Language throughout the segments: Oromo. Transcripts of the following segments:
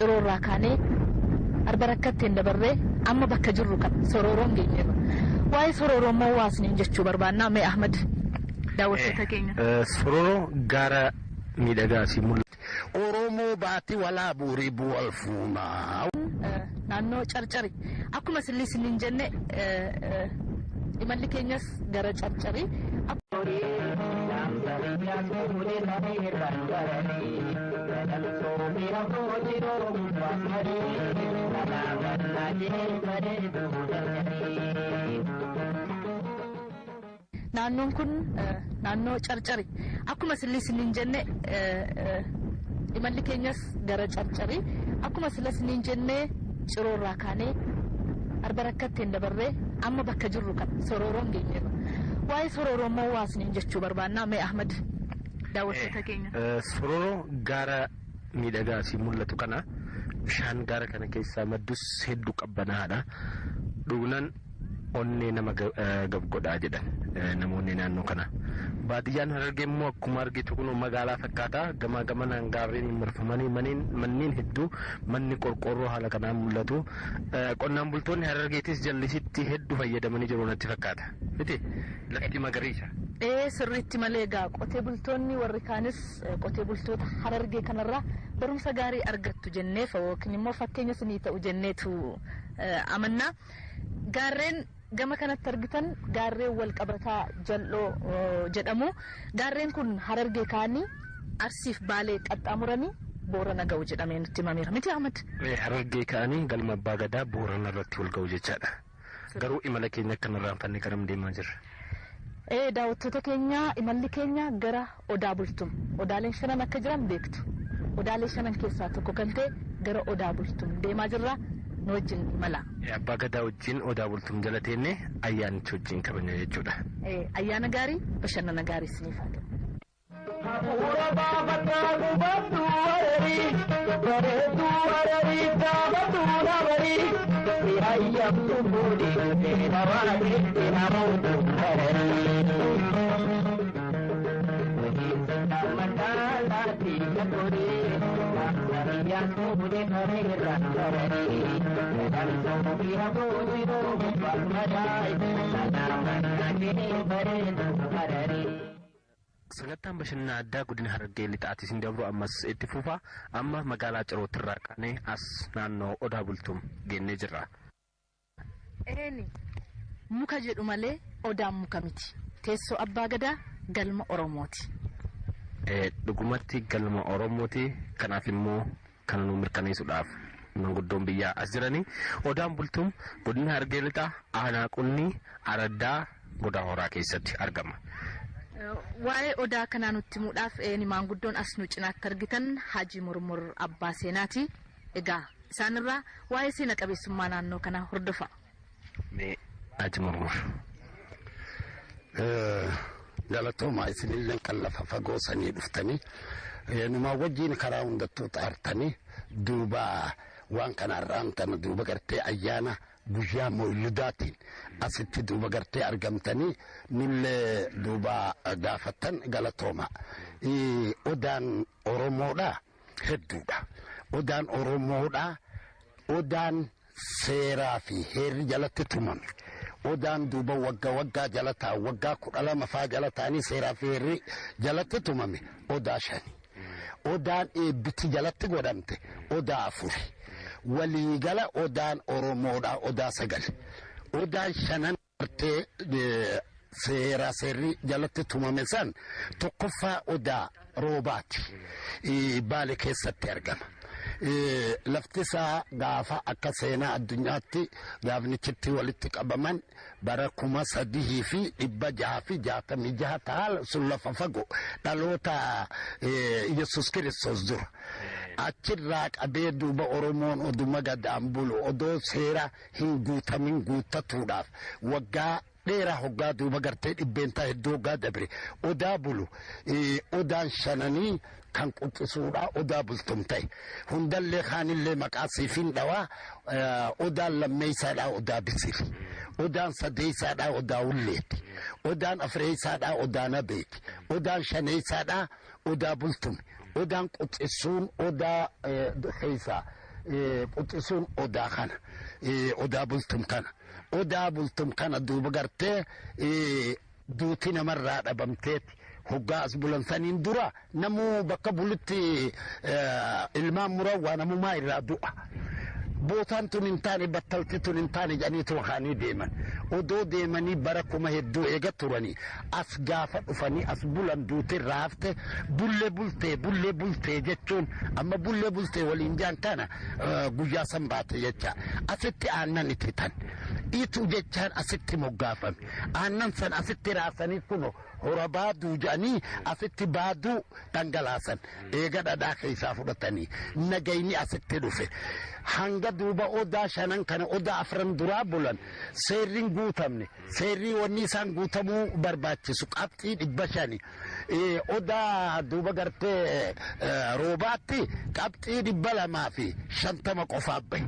Cirorraa kaanee arbarakkatti dabarree amma bakka jirru kan sororoon geenyeerra. Waa'ee sororoo immoo waasni jechuu barbaannaa mee Ahmad daawwattoota keenya. Sororoo gaara miidhagaa si mul'atu. Oromoo baati walaa buurii bu'al fuunaa. Naannoo Carcari akkuma siniin jenne imalli keenyas gara Carcari. Naannoon kun naannoo Carcari akkuma siniin jenne imalli keenyas gara Carcari akkuma siniin jenne Cirorraa kaanee arbarakkatti dabarree amma bakka jirru kan sororoon geenyeerra. Waa'ee sororoo immoo waasni jechuu barbaannaa mee Ahmad daawwattoota keenya. Sororoo gaara miidhagaa si mul'atu kana bishaan gaara kana keessaa maddus hedduu qabbanaadha. Dhugunan onnee nama gabgodhaa jedhan namoonni naannoo kana. Baadiyyaan Harargee immoo akkuma argitu kun magaalaa fakkaata. Gamaa gamanaan gaarreen marfamanii manneen hedduu manni qorqoorroo haala kanaan mul'atu. Qonnaan bultoonni Harargeetis jallisitti hedduu fayyadamanii jiru natti fakkaata. Miti lafti magariisa. Sirriitti malee egaa qotee bultoonni warri kaanis qotee bultoota Harargee kanarraa barumsa gaarii argattu jenneef yookiin immoo fakkeenya sinii ta'u jenneetu amanna. Gaarreen gama kanatti argitan gaarreen wal qabataa jal'oo jedhamu. Gaarreen kun Harargee kaanii Arsiif Baalee qaxxaamuranii Boorana ga'u jedhamee nutti himameera. Miti Ahmad? Harargee kaanii galma Abbaa Gadaa Boorana irratti wal ga'u jechaadha. Garuu imala keenya akkanarraan fannee garam deemaa jirra? Daawwattoota keenya imalli keenya gara Odaa Bultum. Odaaleen shanan akka jiran beektu. Odaalee shanan keessaa tokko kan ta'e gara Odaa Bultum deemaa jirra. Nu wajjin imala. Abbaa Gadaa wajjin Odaa Bultum jala teenne ayyaanicha wajjin kabajna jechuudha. Ayyaana gaarii bashannana gaarii isiniif haa ta'u. Sagantaan bashannana addaa godina Harargee lixaatii sin dabru ammas itti fufa. Amma magaalaa Cirootirraa kaanee as naannoo Odaa Bultum geennee jirra. Muka jedhu malee Odaan muka miti. Teessoo Abbaa Gadaa galma Oromooti. Dhugumatti galma Oromooti. Kanaaf immoo kana nu mirkaneessuudhaaf manguddoon biyyaa as jiranii. Odaan Bultum godina Harargee lixaa aanaa Qunnii Araddaa Godaa Horaa keessatti argama. Waa'ee Odaa kanaa nutti himuudhaaf manguddoon as nu cinaatti argitan Haji Murmur Abbaa Seenaati. Egaa isaanirraa waa'ee seena qabeessummaa naannoo kanaa hordofa. Mee Haji Murmur. Galatooma isinillee kan lafa fagoo sanii dhuftanii numa wajjin karaa hundattuu xaartanii duuba waan kanarraan tana duuba gartee ayyaana guyyaa Mawlidaatiin asitti duuba gartee argamtanii nullee duuba gaafattan galatooma. Odaan Oromoodhaa hedduudha. Odaan Oromoodhaa odaan seeraa fi heerri jalatti tumame. Odaan duuba waggaa jalataa waggaa 12 faa jalataanii seeraa fi heerri jalatti tumame odaa 5. Odaan eebbiti jalatti godhamte odaa 4. Waliigala odaan Oromoodhaa odaa 9. Odaan 5 artee seeraa seerri jalatti tumame san tokkoffaa odaa Roobaati. Baalee keessatti argama. Lafti isaa gaafa akka seenaa addunyaatti gaafnichitti walitti qabaman bara 3,666 taal sun lafa fagoo dhaloota Yesus Kiristoos dura. Achirraa qabee duuba Oromoon oduma gadaan bulu odoo seera hin guutamin guuttatuudhaaf waggaa dheeraa hoggaa duuba gartee dhibbeentaa hedduu hoggaa dabre odaa bulu odaan 5 kan quxisuudha Odaa Bultum ta'e. Hundallee kaanillee maqaa siifin dhawaa odaan lammeessaadhaa Odaa Bisiri. Odaan sadeessaadhaa Odaa Ulleeti. Odaan afreessaadhaa Odaa Nabeeti. Odaan shaneessaadhaa Odaa Bultum. Odaan quxisuun Odaa keessaa quxisuun odaa kana odaa bultum kana odaa bultum kana duuba gartee duuti namarraa dhabamteeti hoggaa as bulansaniin dura namuu bakka bulutti ilmaan murawwaa namumaa irraa du'a. Bootaan tun hin taane battalti tun hin taane jedhaniitu wakaanii deeman odoo deemanii bara kuma hedduu eega turanii as gaafa dhufanii as bulan duuti raafte bullee bultee jechuun amma bullee bultee waliin jaan kana guyyaa san baate jecha asitti aannan itti tan itu jechaan asitti moggaafame aannan san asitti raasanii kuno hora baaduu jedhanii asitti baaduu dhangalaasan eega dhadhaa keessaa fudhatanii nagayni asitti dhufe. Hanga duuba odaa shanan kana odaa afran duraa bulan seerriin guutamne seerrii wanni isaan guutamuu barbaachisu qabxii 500 odaa duuba gartee roobaatti qabxii 250 qofaa bahe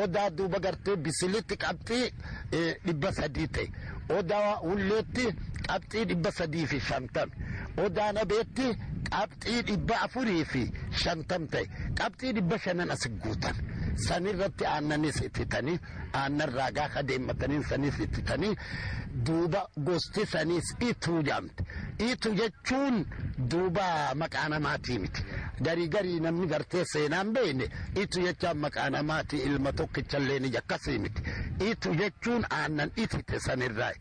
odaa duuba gartee bisilitti qabxii 300 ta'e odaa ulleetti qabxii 350 odaa nabeetti qabxii 450 ta'e qabxii 500 as guutan. Sanirratti aannanis ittitanii aannan raagaa ka deemmatanii sanis ittitanii duuba gosti sanis ituu jedhamte itu jechuun duuba maqaa namaatii miti garii namni gartee seenaan beekne itu jechaan maqaa namaatii ilma tokkichallee ni akkasii miti itu jechuun aannan itite sanirraa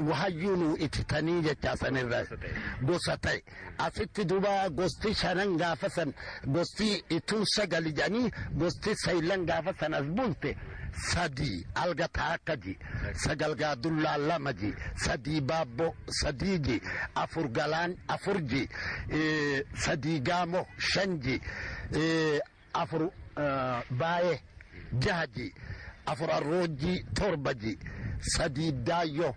wahayyuunu ittitanii jechaa sanirraa gosa ta'e asitti duuba gosti shanan gaafa san gosti ituu sagali jedhanii gosti saylan gaafa san as bulte sadii alga taakkaji sagalgaa dullaa lamaji sadii baabbo sadiiji afur galaan afurji sadii gaamo shanji afur baayee jahaji afur arroojji torbaji sadii daayyo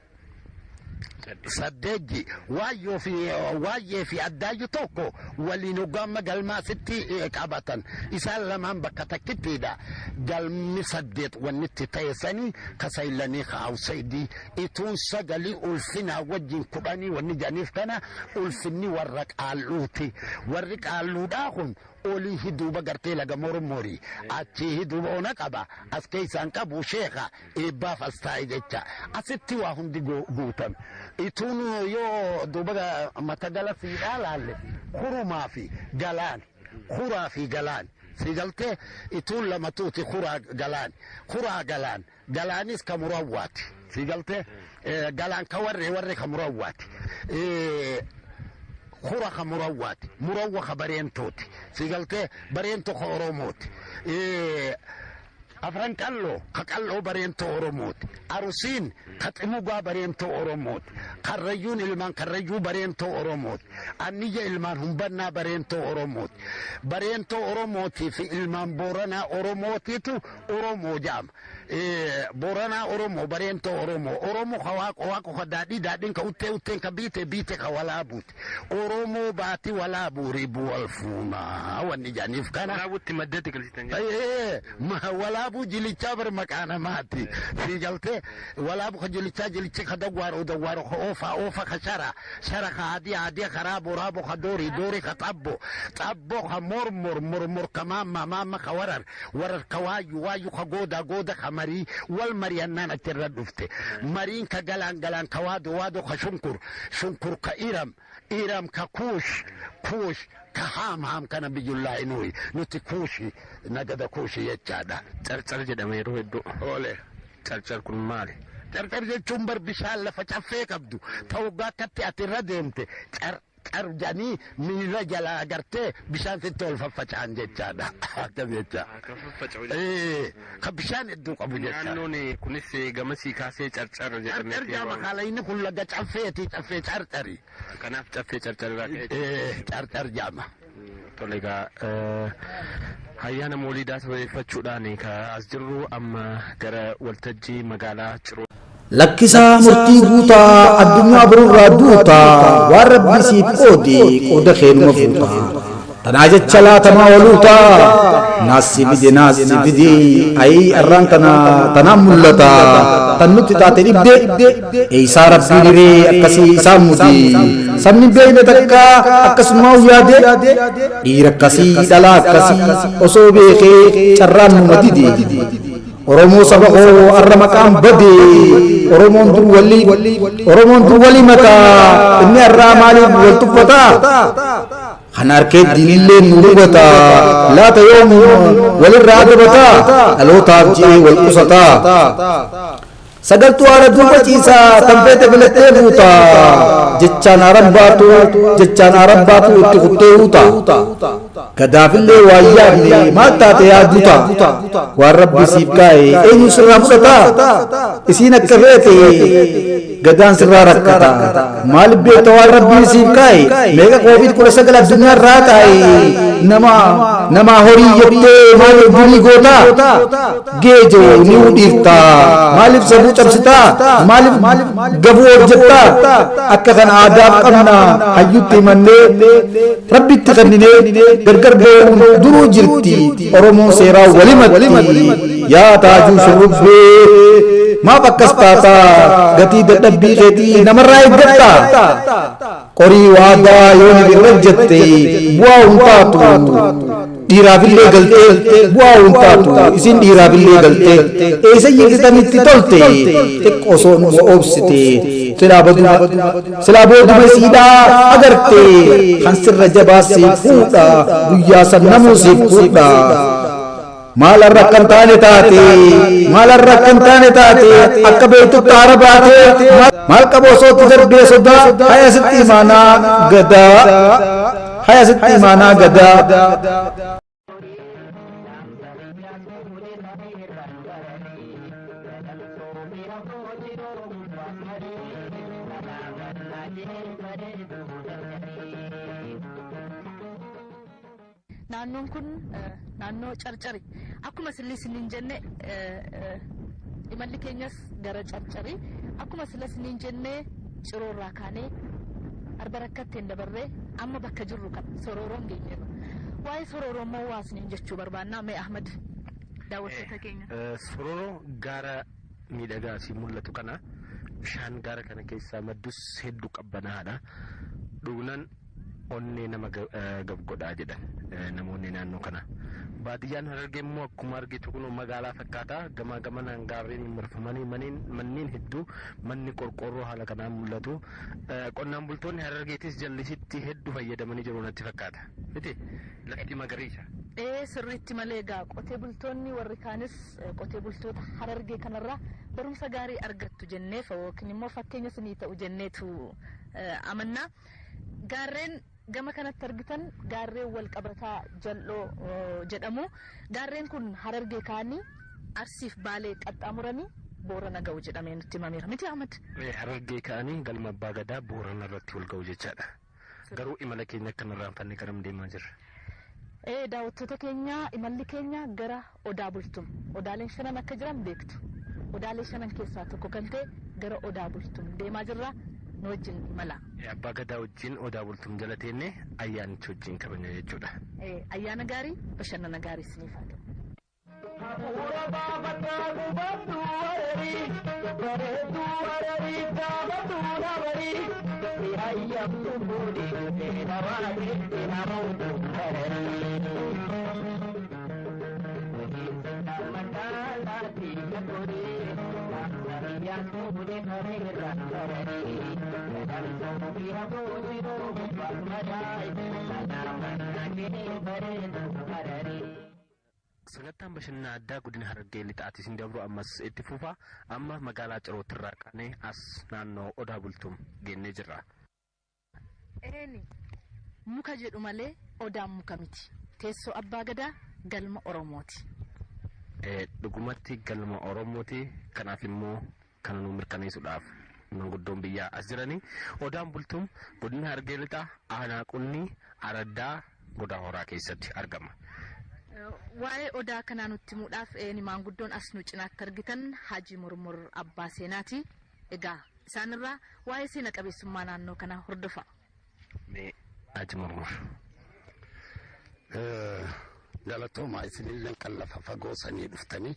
saddeeji waayyee fi addaayyu tokko waliin hoggaamma galmaa sitti qabatan isaan lamaan bakka takkittiidha galmi 8 wannitti ta'esanii kasaylanii kaawsaydii ituun sagalii ulfinaa wajjin 10 wanni janiif kana ulfinni warra qaalluuti warri qaalluudhaa kun olii hiduuba gartee laga mormorii achii hiduuba ona qaba as keessaan qabu sheeka eebbaaf as taa'e jecha asitti waa hundi guutame ituun yoo duuba matagala siidhaa laalle hurumaa fi galaan huraa fi galaan sigaltee ituun lamatuuti huraa galaan galaanis ka murawwaati sigaltee galaan ka warre ka murawwaati خورا خمروات مروخ برينتوت سيقلت برينتو خورموت أفران قالو برينتو أوروموت أروسين قطعموغا برينتو أوروموت قريون إلمان قريو برينتو أوروموت النية إلمان هم بنا برينتو أوروموت في إلمان بورنا أوروموتيتو أورومو جام بورنا أورومو برينتو أورومو خواكو خدادي دادين كأوتين كبيتي خوالابوت أورومو باتي والابو ريبو الفونا والنجا نفكنا والابو تمددك ما والابو جليتشا برمكانا ماتي سيجلتي والابو جليتشا خدوار أوفا خشرا خادي خرابو رابو خدوري خطبو خمور كمام ماما خورر ورر كوايو خغودا خمري والمريانان اتردفته مرين كغلان كوادو خشنكر كإيرام ككوش كهام كان بيجولا إنوي نتي كوشي نجد كوشي يتشادا ترتر جدامي رويدو أولي ترتر كل مالي ترتر جتشمبر بشال لفتشافيك أبدو توقع كتي أتردمت أرجاني من رجال أجرته بشان تطول ففتشان جتشادا كبيتشا خبشان الدوق أبو جتشا نانوني كنسي جمسي كاسي ترتر جدامي ترتر جاما خاليني كل جت عفيتي ترتري كناف ترتر ترتر جاما tolega hayyaana moolidaa sababeeffachuudhaan ka as jirru amma gara waltajjii magaalaa Ciroo lakkisaa murtii guutaa addunyaa biroo duutaa waan rabbi siif qoode qooda keenuma fuutaa Tanaja chala tama waluta nasi bidi ai arran tanam mulata tanut tate ibde isa rabbi dire akasi samudi samni be metakka akas mau yade irakasi dala akasi osobe ke charran mumadidi Oromo sabako arramakam badi Oromon tu wali mata inni arramali waltu pata hanar ke dinille nurubata la tayum wal radabata alo tabji wal qusata sagal tu ara duba cisa tampete belete buta jeccan arabbatu itti kutte buta kadafille wayyagne mata te aduta wa rabbi sibkai enyu sirra mudata isina kafete gadan sirra rakata malbe to wa rabbi sibkai mega covid kula sagala dunya ratai nama hori yette mal buni gota gejo ni udirta malib sabu tabsita malib gabu orjetta akkan adab qanna hayyutti manne rabbi taqannine garbe duru jirti oromo sera walimati ya taju shurubbe ma bakastata gati dadabbi gati namarrai gatta qori wada yoni birajjate buwa untatu dirabille galte buwa untatu isin dirabille galte esa yigitanitti tolte tekoso no obsite silabadu masida agarte khansir rajabasi fuda guyya sannamu si fuda malar rakantane taate akabetu tarabate mal kaboso tidarbe soda hayasitti mana gada naannoon kun naannoo carcari akkuma sinin jenne imalli keenyas gara carcari akkuma sinin jenne ciroorraa kaanee arbarakkatteen dabarree amma bakka jirru kan sororoon geenyeerra waa'ee sororoo moo waasniin jechuu barbaannaa mee Ahmad daawwattoota keenya sororoo gaara miidhagaa si mul'atu kana bishaan gaara kana keessaa maddus hedduu qabbanaadha dhugunan onnee nama gabgodhaa jedhan namoonni naannoo kana baadiyyaan Harargee immoo akkuma argitu kun magaalaa fakkaata gamaa gamanaan gaarreen marfamanii manneen hedduu manni qorqorroo haala kanaan mul'atu qonnaan bultoonni Harargeetis jallisitti hedduu fayyadamanii jiru natti fakkaata miti lafti magariisa sirriitti malee gaa qotee bultoonni warri kaanis qotee bultoota Harargee kanarraa barumsa gaarii argattu jenneef yookiin immoo fakkeenya sinii ta'u jenneetu amannaa gaarreen gama kanatti argitan gaarreen wal qabataa jal'oo jedhamu gaarreen kun Harargee kaanii Arsiif Baalee qaxxaamuranii Boorana ga'u jedhamee nutti himameera miti Ahmad Harargee kaanii galma abbaa gadaa Boorana irratti wal ga'u jechaadha garuu imala keenya akkanarraan fannee garam deemaa jirra daawwattoota keenya imalli keenya gara Odaa Bultum odaaleen shanan akka jiran beektu odaalee shanan keessaa tokko kan ta'e gara Odaa Bultum deemaa jirra wajjin imala abbaa gadaa wajjin Odaa Bultum jala teenne ayyaanicha wajjin kabajna jechuudha ayyaana gaarii bashannana gaarii isiniif haa ta'u sagantaan bashannana addaa godina Harargee lixaatis hin dabru ammas itti fufa amma magaalaa Cirootirraa kaanee as naannoo Odaa Bultum geennee jirra. Muka jedhu malee Odaan muka miti teessoo abbaa gadaa galma Oromooti. Dhugumatti galma Oromooti kanaaf immoo kana nu mirkaneessuudhaaf manguddoon biyyaa as jiranii Odaan Bultum godina Harargee lixaa aanaa Qunnii Araddaa Godaa Horaa keessatti argama. waa'ee Odaa kanaa nutti himuudhaaf maanguddoon as nu cinaatti argitan Haji Murmur Abbaa Seenaati. Egaa isaanirraa waa'ee seena qabeessummaa naannoo kanaa hordofa. Haji Murmur galatooma isinillee qallafa fagoo sanii dhuftanii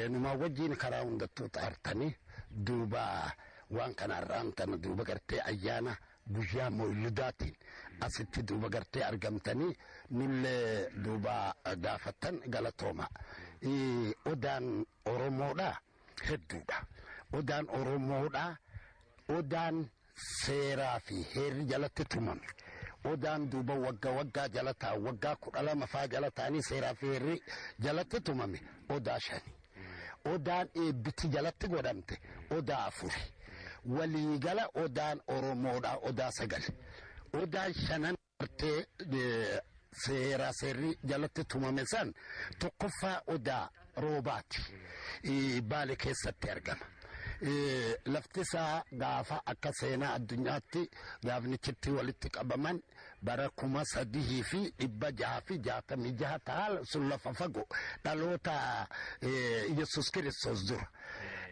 numa wajjiin karaa hundattuu xaartanii duuba waan kanarraan tana duuba gartee ayyaana guyyaa mawlidaatiin asitti duuba gartee argamtanii nullee duuba gaafattan galatooma. Odaan Oromoodha hedduudha. Odaan Oromoodha odaan seeraa fi heerri jalatti tumame. Odaan duuba waggaa jalataa waggaa 12 faa jalataanii seeraa fi heerri jalatti tumame odaa 5. Odaan eebbiti jalatti godhamte odaa 4. Waliigala odaan Oromoodha odaa 9. Odaan 5 gartee seeraa seerri jalatti tumame san tokkoffaa odaa roobaati. Baale keessatti argama. Lafti isaa gaafa akka seenaa addunyaatti gaafnichitti walitti qabaman bara 3,666 taal sun lafa fagoo dhaloota Yesus Kiristoos dura.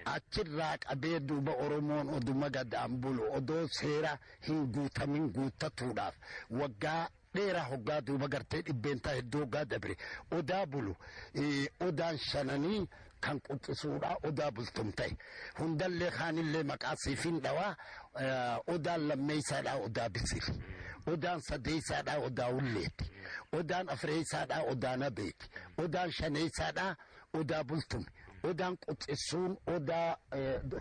Achirraa qabee duuba Oromoon oduma gadaan bulu odoo seera hin guutamin guuttatuudhaaf waggaa dheeraa hoggaa duuba gartee dhibbeentaa hedduu hoggaa dabre odaa bulu odaan 5 kan quxisuudha odaa bultum ta'e hundallee kaanillee maqaa siifin dhawaa odaan lammeeysaadhaa odaa bisiri odaan sadeeysaadhaa odaa ulleeti odaan afreeysaadhaa odaa nabeeti odaan shaneeysaadhaa odaa bultum odaan quxisuun odaa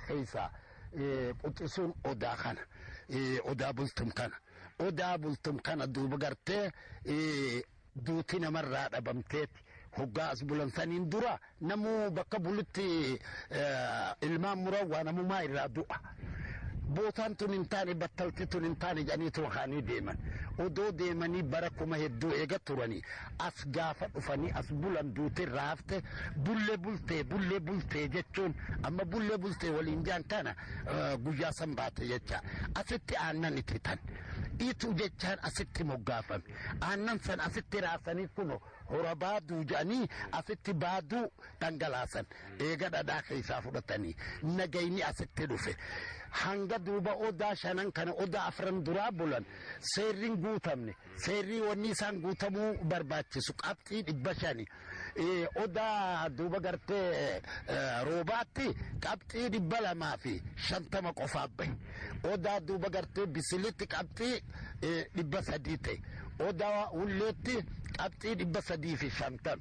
keeysaa quxisuun odaa kana odaa bultum kana odaa bultum kana duuba gartee duuti namarraa dhabamteeti hoggaa as bulansaniin dura namuu bakka bulutti ilmaan murawwaa namumaa irraa du'a. Bootaan tun hin taane battalti tun hin taane jedhaniitu wakaanii deeman. Odoo deemanii bara 1000 hedduu eega turanii as gaafa dhufanii as bulan duutirraa hafte bullee bultee jechuun amma bullee bultee waliin jaan kana guyyaa san baate jecha asitti aannan itti tan. Itu jechaan asitti moggaafame. Aannan san asitti raasanii kuno hora baaduu jedhanii asitti baaduu dhangalaasan eega dhadhaa keessaa fudhatanii nagayni asitti dhufe. Hanga duuba odaa 5 kana odaa 4 duraa bulan seerriin guutamne seerrii wanni isaan guutamuu barbaachisu qabxii 500 odaa duuba gartee roobaatti qabxii 250 qofaaf bahe odaa duuba gartee bisilitti qabxii 300 ta'e odaa ulleetti qabxii 350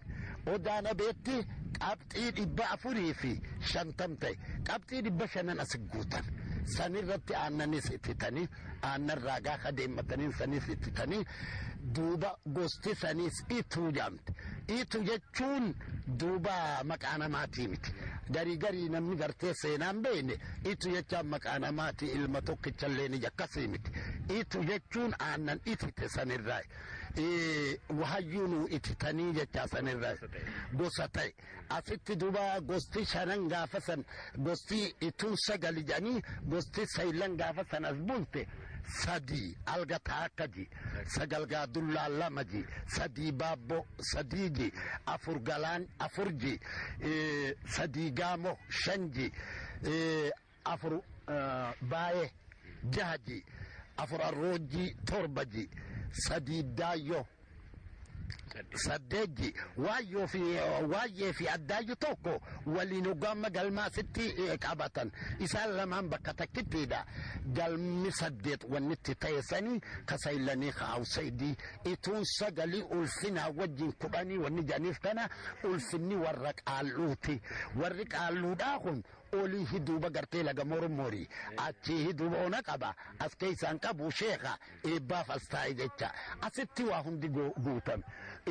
odaa nabeetti qabxii 450 ta'e qabxii 500 as guutan. Sanirratti aannanis ittitanii aannan raagaa kadeemmatanii sanis ittitanii duuba gosti sanis ituu jedhamte. Ituu jechuun duuba maqaa namaatii miti. Garii namni gartee seenaan beekne ituu jechaan maqaa namaatii ilma tokkichallee ni akkasii miti. Ituu jechuun aannan itite sanirraa wahayyuunu ittitanii jechaa sanirraa gosa ta'e. Asitti duuba gosti 5 gaafa san gosti ituu 9 jedhanii gosti 6 gaafa san as bulte 3 algataa akkati 9 gaadullaa 2 3 baabbo 3 4 galaan 4 3 gaamo 5 4 baay'ee 6 4 arroojii 7 3 daayyoo 8 waayyee fi addaayu tokko waliin hoggaamma galmaa sitti qabatan isaan lamaan bakka takkittiidha galmi 8 wannitti ta'essanii kasaylanii kaawsaydii ituun 9 ulfinaa wajjin 10 wanni janiif kana ulfinni warra qaalluuti warri qaalluudhaa kun olii hiduuba gartee laga mormorii achii hiduuba ona qaba as keessaan qabu sheeka eebbaaf as taa'e jecha asitti waa hundi guutame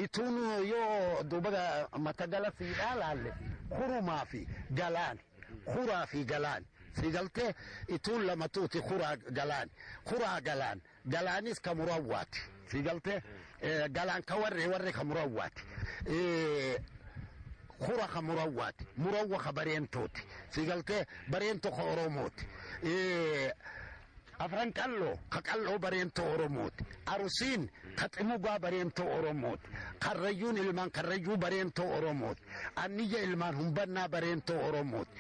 ituun yoo duuba matagala siidhaa laalle hurumaa fi galaan huraa fi galaan sigaltee ituun lamatuuti huraa galaan galaanis ka murawwaati sigaltee galaan ka warre ka murawwaati hura ka murawwaati murawwa ka bareentooti sigaltee bareento ka oromooti afran qallo ka qallo bareento oromooti arusiin ka ximugaa bareento oromooti karrayyuun ilmaan karrayyuu bareento oromooti anniyya ilmaan humbannaa bareento oromooti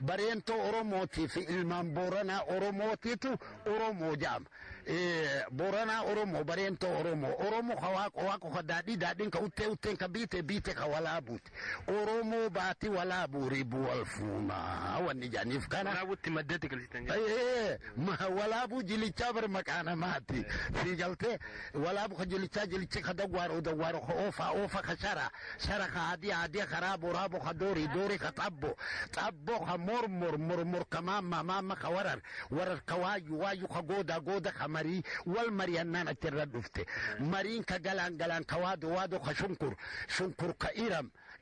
bareento oromootii fi ilmaan booranaa oromootiitu oromoo jaama Boranaa Oromoo bareentoo Oromoo ka waaqo ka daadhiin ka utteen ka biite ka walaabuuti Oromoo baati walaabuu ribuu wal fuunaa wanni jaaniif kana walaabuutti maddatti galchitan walaabuu jilichaa bar maqaa namaati si galtee walaabuu ka jilicha ka dawwaaro ka oofa ka shara ka adii karaa boraaboo ka doori ka xabbo ka mormor ka maamma ka warar ka waayu ka gooda ka marii wal mariyannaan achirra dhufte mariin ka galaan ka waado ka shunkur ka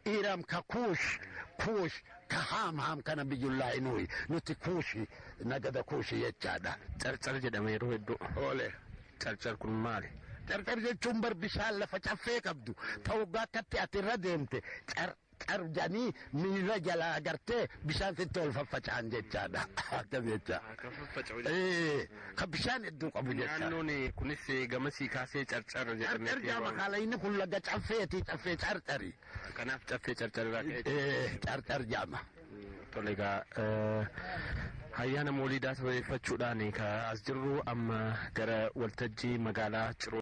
iram ka kuush ka haam kana biyyullaa inuyi nuti kuushi nagada kuushi jechaadha carcar jedhama yeroo hedduu oole carcar kun maali carcar jechuun bar bishaan lafa caffee qabdu ta'uggaa akkatti ati irra deemte carjanii miila jalaa agartee bishaan sitti ol faffaca'an jechaadha akkam jecha ka bishaan hedduu qabu jecha naannoon kunis gamasii kaasee carcar jedhamee carcar makaala inni kun laga caffeeti caffee carcari kanaaf caffee carcar irraa ka'e carcar jaama tole egaa ayyaana mooliidaa sababeeffachuudhaan as jirru amma gara waltajjii magaalaa Ciroo